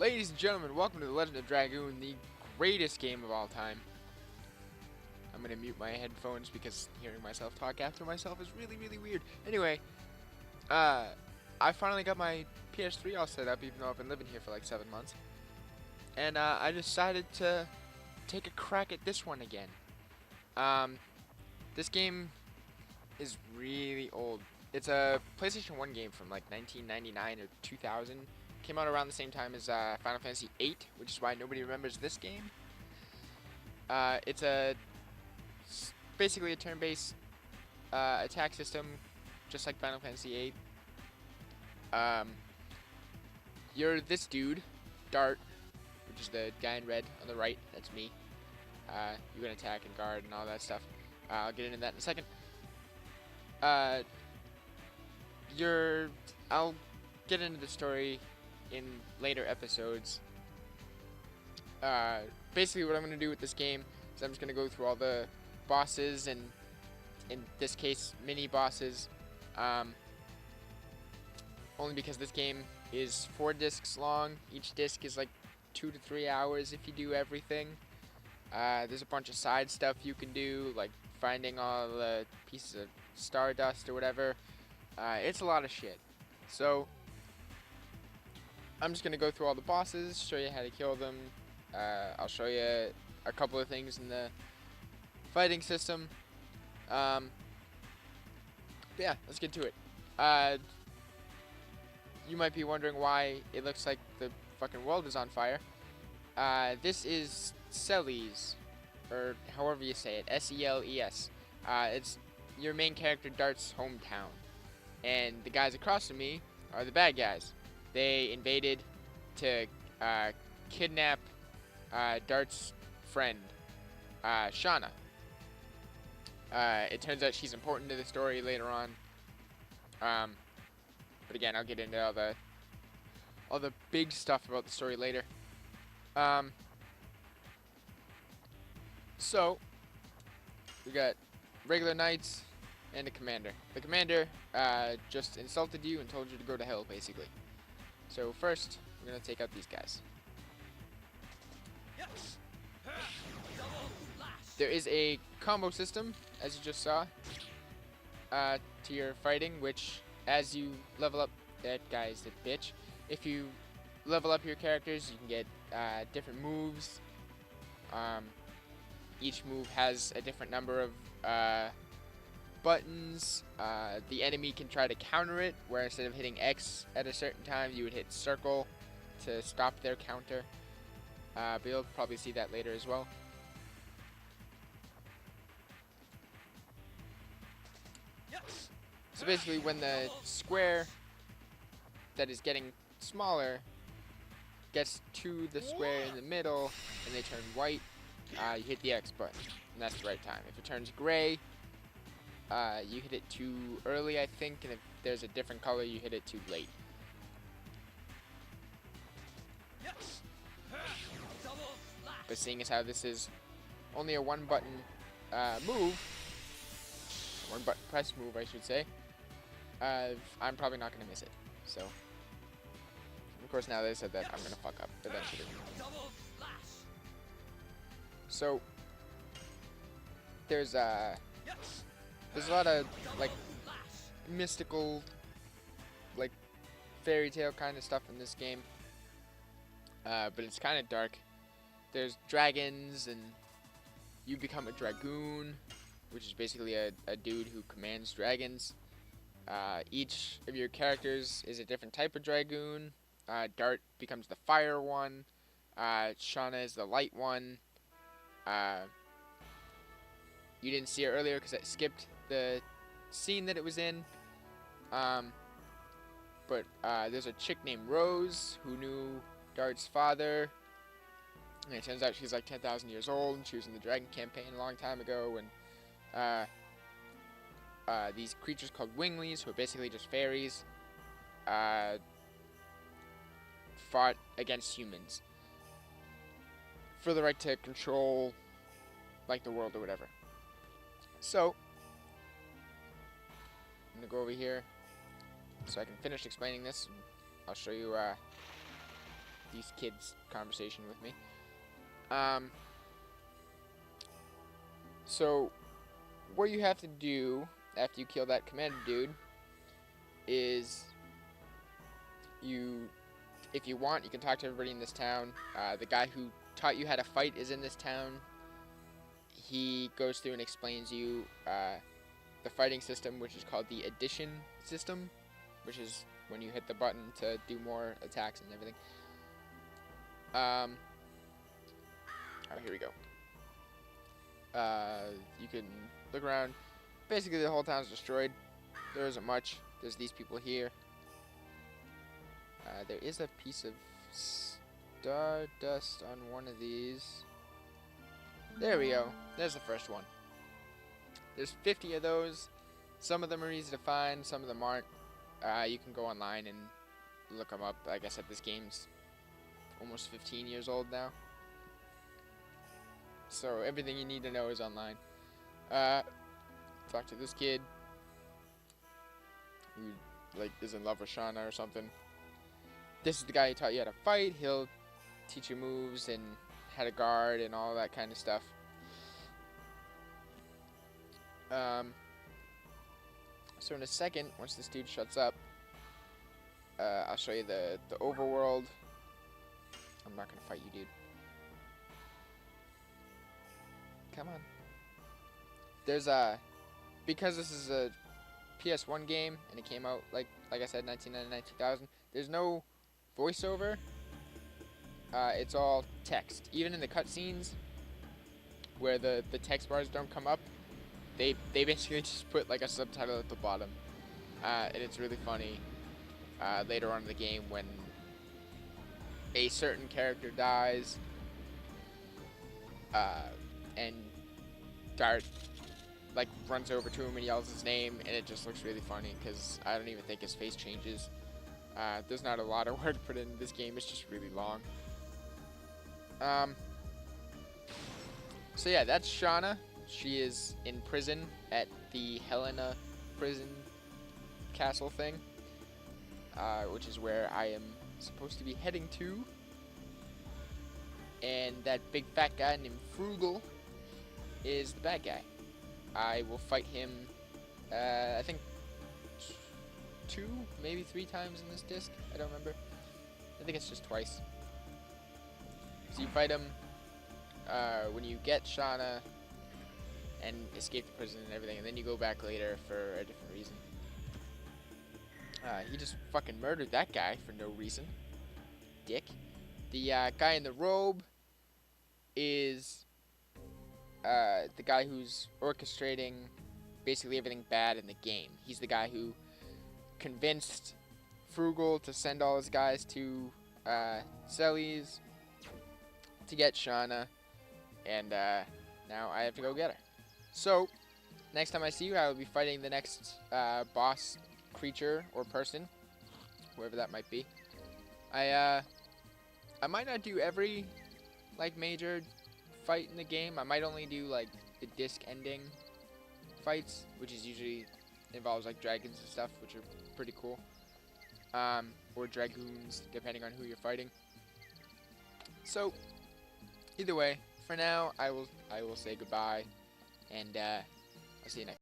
Ladies and gentlemen, welcome to The Legend of Dragoon, the greatest game of all time. I'm gonna mute my headphones because hearing myself talk after myself is really, really weird. Anyway, I finally got my PS3 all set up, even though I've been living here for like 7 months. And I decided to take a crack at this one again. This game is really old. It's a PlayStation 1 game from like 1999 or 2000. Came out around the same time as Final Fantasy VIII, which is why nobody remembers this game. It's basically a turn-based attack system, just like Final Fantasy VIII. You're this dude, Dart, which is the guy in red on the right. That's me. You can attack and guard and all that stuff. I'll get into that in a second. I'll get into the story in later episodes. Basically what I'm going to do with this game is I'm just going to go through all the bosses and, in this case, mini bosses. Only because this game is 4 discs long. Each disc is like 2 to 3 hours if you do everything. There's a bunch of side stuff you can do, like finding all the pieces of stardust or whatever. It's a lot of shit. So I'm just going to go through all the bosses, show you how to kill them. I'll show you a couple of things in the fighting system. Yeah, let's get to it. You might be wondering why it looks like the fucking world is on fire. This is Celes, or however you say it, S-E-L-E-S. It's your main character Dart's hometown. And the guys across from me are the bad guys. They invaded to kidnap Dart's friend, Shauna. It turns out she's important to the story later on. But again, I'll get into all the big stuff about the story later. So we got regular knights and a commander. The commander just insulted you and told you to go to hell, basically. So first, we're gonna take out these guys. There is a combo system, as you just saw, to your fighting, which as you level up, that guy's a bitch. If you level up your characters, you can get different moves. Each move has a different number of buttons. The enemy can try to counter it, where instead of hitting X at a certain time, you would hit circle to stop their counter. But you'll probably see that later as well. So basically, when the square that is getting smaller gets to the square in the middle and they turn white, you hit the X button, and that's the right time. If it turns gray, you hit it too early, I think, and if there's a different color, you hit it too late. But seeing as how this is only a one button one button press move, I should say, I'm probably not going to miss it. So, of course, now that I said that, I'm going to fuck up eventually. So, there's a lot of, like, mystical, like, fairy tale kind of stuff in this game. But it's kind of dark. There's dragons, and you become a Dragoon, which is basically a dude who commands dragons. Each of your characters is a different type of Dragoon. Dart becomes the fire one. Shauna is the light one. You didn't see it earlier because I skipped the scene that it was in. But there's a chick named Rose who knew Dart's father. And it turns out she's like 10,000 years old, and she was in the Dragon campaign a long time ago. And these creatures called Winglies, who are basically just fairies, fought against humans for the right to control, like, the world or whatever. So, I'm gonna go over here so I can finish explaining this. I'll show you these kids' conversation with me. So what you have to do after you kill that commander dude is if you want, you can talk to everybody in this town. The guy who taught you how to fight is in this town. He goes through and explains you the fighting system, which is called the addition system, which is when you hit the button to do more attacks and everything. Oh, here we go. You can look around. Basically, the whole town's destroyed. There isn't much. There's these people here. There is a piece of stardust on one of these. There we go. There's the first one. There's 50 of those. Some of them are easy to find. Some of them aren't. You can go online and look them up. Like I said, this game's almost 15 years old now. So everything you need to know is online. Talk to this kid who is in love with Shauna or something. This is the guy who taught you how to fight. He'll teach you moves and how to guard and all that kind of stuff. So in a second, once this dude shuts up, I'll show you the overworld. I'm not gonna fight you, dude. Come on. There's because this is a PS1 game and it came out like I said, 1999, 2000. There's no voiceover. It's all text. Even in the cutscenes, where the text bars don't come up, they basically just put like a subtitle at the bottom, and it's really funny. Later on in the game, when a certain character dies, and Dart runs over to him and yells his name, and it just looks really funny because I don't even think his face changes. There's not a lot of work put into this game. It's just really long. So yeah, that's Shauna. She is in prison at the Helena prison castle thing, which is where I am supposed to be heading to. And that big fat guy named Frugal is the bad guy. I will fight him, I think 2, maybe 3 times in this disc. I don't remember. I think it's just twice. So you fight him when you get Shauna and escape the prison and everything, and then you go back later for a different reason. He just fucking murdered that guy for no reason. Dick. The guy in the robe is the guy who's orchestrating basically everything bad in the game. He's the guy who convinced Frugal to send all his guys to Selly's to get Shauna, and now I have to go get her. So next time I see you, I will be fighting the next boss creature or person, whoever that might be. I might not do every major fight in the game. I might only do the disc ending fights, which is usually involves dragons and stuff, which are pretty cool. Or dragoons, depending on who you're fighting. So either way, for now I will say goodbye, and I'll see you next.